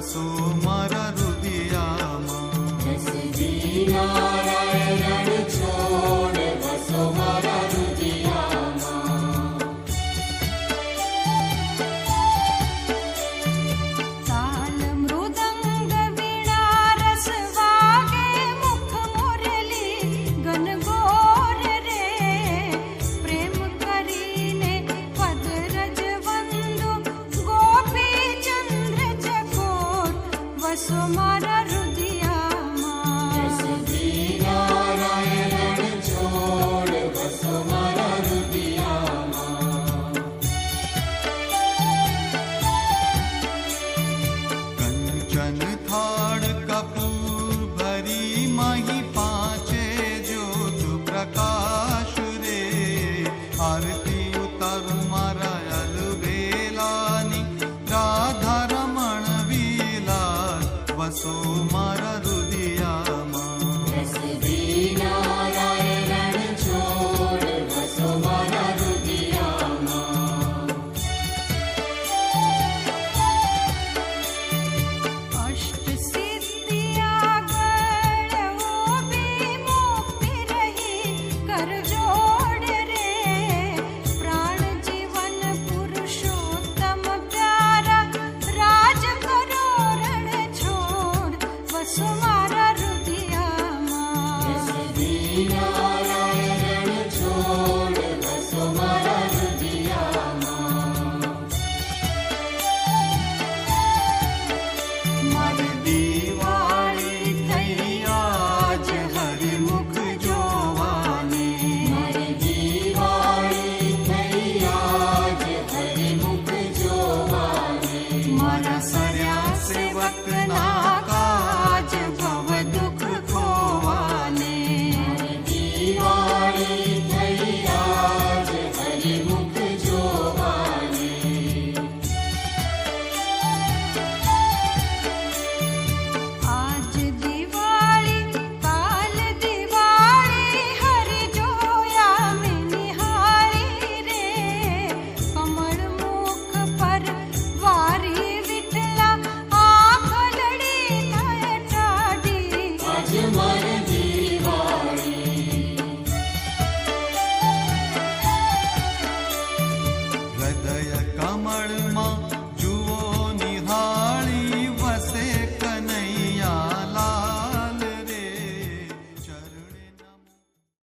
વસો મારા રુદિયામાં. જસજી નારાયણ છોડ વસો મારા રુદિયામાં. તાલ મૃદંગ વીણા રસ વાગે મુખ મુરલી ગનગોર રે. પ્રેમ કરીને પદ રજ વંદુ ગોપી ચંદ્ર ચકોર વસો મારા રુદિયામાં. જસજી નારાયણ છોડ વસો મારા રુદિયામાં. કંચન થાળ કપૂર ભરી માહી પાંચે જ્યોત પ્રકાશ રે. આરતી ઉતારું મારા અલબેલાની રાધા રમણ વિલાસ વસો મારા રુદિયામાં. જસજી નારાયણ છોડ વસો મારા રુદિયામાં. અષ્ટ સિદ્ધિ આગળ ઊભી મુક્તિ રહી કર જોડ રે. પ્રાણ જીવન પુરુષોત્તમ પ્યારા રાજ કરો રણ છોડ વસો મારા રુદિયામાં. જસજી નારાયણ છોડ વસો મારા રુદિયામાં. મારી દિવાળી થઈ આજ હરિમુખ જોવાની. મારી દિવાળી થઈ આજ હરિમુખ જોવાની. મારા સર્યા સેવકના કાજ ભવ દુઃખ ખોવાને. દિવાળી થઈ આજ હરિમુખ જોવાની. આજ દિવાળી કાલ દિવાળી હરિ જોયા મેં નિહાળી રે. કમળ મુખ પર વારી વિઠલા આંખ લડી થાય ટાઢી. આજ મારી દિવાળી. હૃદય કમળમાં